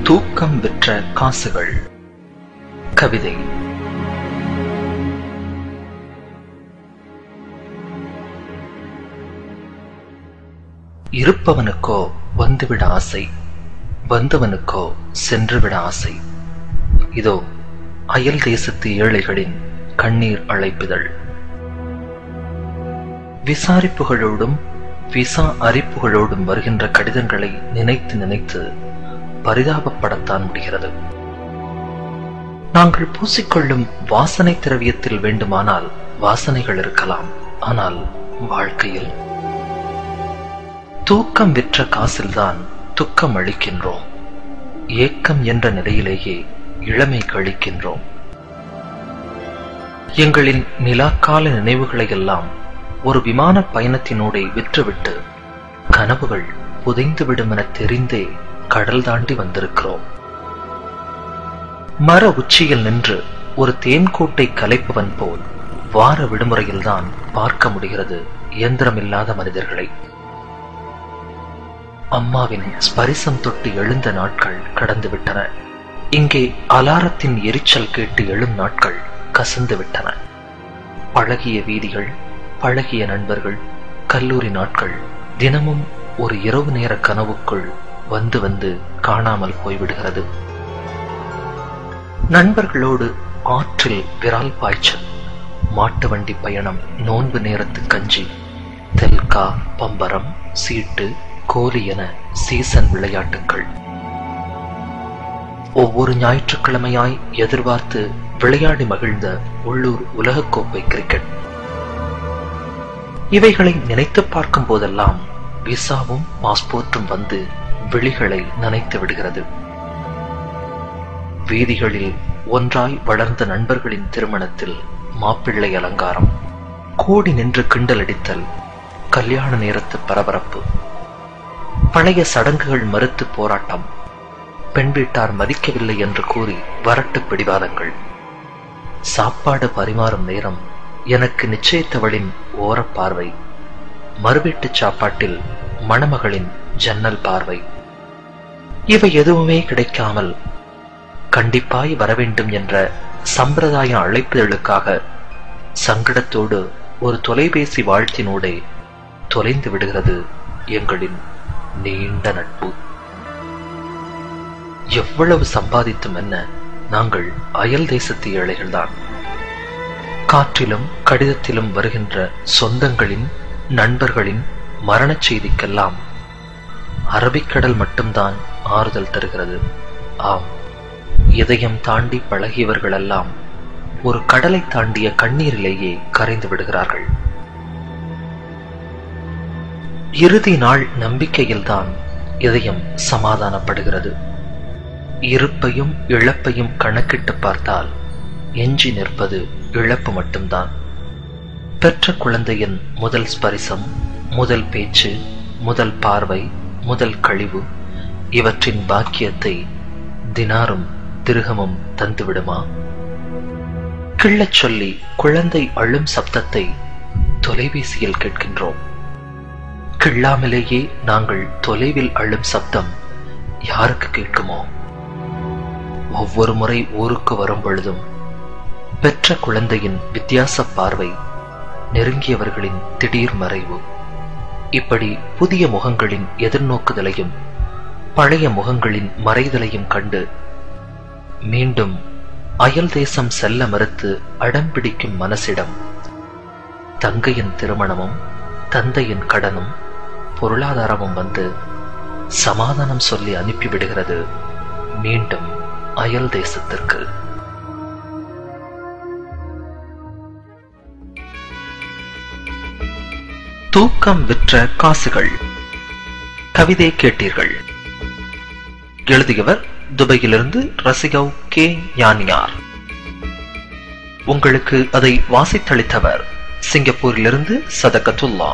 தூக்கம் விற்ற காசுகள். கவிதை. இருப்பவனுக்கோ வந்துவிட ஆசை, வந்தவனுக்கோ சென்றுவிட ஆசை. இதோ அயல் தேசத்து ஏழைகளின் கண்ணீர் அழைப்புதல். விசாரிப்புகளோடும் விசா அரிப்புகளோடும் வருகின்ற கடிதங்களை நினைத்து நினைத்து பரிதாபப்படத்தான் முடிகிறது. நாங்கள் பூசிக்கொள்ளும் வாசனை திரவியத்தில் வேண்டுமானால் வாசனைகள் இருக்கலாம், ஆனால் வாழ்க்கையில் தூக்கம் விற்ற காசில்தான் துக்கம் அளிக்கின்றோம். ஏக்கம் என்ற நிலையிலேயே இளமை கழிக்கின்றோம். எங்களின் நிலாக்கால நினைவுகளை எல்லாம் ஒரு விமான பயணத்தினூடே விற்றுவிட்டு கனவுகள் புதைந்துவிடும் என தெரிந்தே கடல் தாண்டி வந்திருக்கிறோம். மர உச்சியில் நின்று ஒரு தேன்கூட்டை கலைப்பவன் போல் வார விடுமுறையில்தான் பார்க்க முடிகிறது இயந்திரமில்லாத மனிதர்களை. அம்மாவின் ஸ்பரிசம் தொட்டு எழுந்த நாட்கள் கடந்துவிட்டன. இங்கே அலாரத்தின் எரிச்சல் கேட்டு எழும் நாட்கள் கசந்து விட்டன. பழகிய வீதிகள், பழகிய நண்பர்கள், கல்லூரி நாட்கள் தினமும் ஒரு இரவு நேர கனவுக்குள் வந்து வந்து காணாமல் போய்விடுகிறது. நண்பர்களோடு ஆற்றில் விரால் பாய்ச்சல், மாட்டு வண்டி பயணம், நோன்பு நேரத்து கஞ்சி, தெல்கா, பம்பரம், சீட்டு, கோலி என சீசன் விளையாட்டுக்கள். ஒவ்வொரு ஞாயிற்றுக்கிழமையாய் எதிர்பார்த்து விளையாடி மகிழ்ந்த உள்ளூர் உலகக்கோப்பை கிரிக்கெட். இவைகளை நினைத்து பார்க்கும் போதெல்லாம் விசாவும் பாஸ்போர்ட்டும் வந்து விழிகளை நனைத்து விடுகிறது. வீதிகளில் ஒன்றாய் வளர்ந்த நண்பர்களின் திருமணத்தில் மாப்பிள்ளை அலங்காரம், கூடி நின்று கிண்டலடித்தல், கல்யாண நேரத்து பரபரப்பு, பழைய சடங்குகள் மறுத்து போராட்டம், பெண் வீட்டார் மதிக்கவில்லை என்று கூறி வரட்டு பிடிவாதங்கள், சாப்பாடு பரிமாறும் நேரம் எனக்கு நிச்சயித்தவளின் ஓரப்பார்வை, மறுவீட்டு சாப்பாட்டில் மணமகளின் ஜன்னல் பார்வை. இவை எதுவுமே கிடைக்காமல் கண்டிப்பாய் வரவேண்டும் என்ற சம்பிரதாய அழைப்புதலுக்காக சங்கடத்தோடு ஒரு தொலைபேசி வாழ்த்தினூடே தொலைந்து விடுகிறது எங்களின் நீண்ட நட்பு. எவ்வளவு சம்பாதித்தும் என்ன, நாங்கள் அயல் தேசத்து ஏழைகள்தான். காற்றிலும் கடிதத்திலும் வருகின்ற சொந்தங்களின், நண்பர்களின் மரணச் செய்திக்கெல்லாம் அரபிக்கடல் மட்டும்தான் ஆறுதல் தருகிறது. ஆம், இதயம் தாண்டி பழகியவர்களெல்லாம் ஒரு கடலை தாண்டிய கண்ணீரிலேயே கரைந்து விடுகிறார்கள். இறுதி நாள் நம்பிக்கையில்தான் இதயம் சமாதானப்படுகிறது. இருப்பையும் இழப்பையும் கணக்கிட்டு பார்த்தால் எஞ்சி நிற்பது இழப்பு மட்டும்தான். பெற்ற குழந்தையின் முதல் ஸ்பரிசம், முதல் பேச்சு, முதல் பார்வை, முதல் கழிவு, இவற்றின் பாக்கியத்தை தினாரும் திருகமும் தந்துவிடுமா? கிள்ளச் சொல்லி குழந்தை அழும் சப்தத்தை தொலைபேசியில் கேட்கின்றோம். கிள்ளாமலேயே நாங்கள் தொலைவில் அழும் சப்தம் யாருக்கு கேட்குமோ? ஒவ்வொரு முறை ஊருக்கு வரும் பொழுதும் பெற்ற குழந்தையின் வித்தியாச பார்வை, நெருங்கியவர்களின் திடீர் மறைவு, இப்படி புதிய முகங்களின் எதிர்நோக்குதலையும் பழைய முகங்களின் மறைதலையும் கண்டு மீண்டும் அயல் தேசம் செல்ல மறுத்து அடம்பிடிக்கும் மனசிடம் தங்கையின் திருமணமும் தந்தையின் கடனும் பொருளாதாரமும் வந்து சமாதானம் சொல்லி அனுப்பிவிடுகிறது மீண்டும் அயல் தேசத்திற்கு. தூக்கம் விற்ற காசுகள். கவிதை கேட்டீர்கள். எழுதியவர் துபாயிலிருந்து ரசிகவ் கே ஞானியார். உங்களுக்கு அதை வாசித்தளித்தவர் சிங்கப்பூரிலிருந்து சதகத்துல்லா.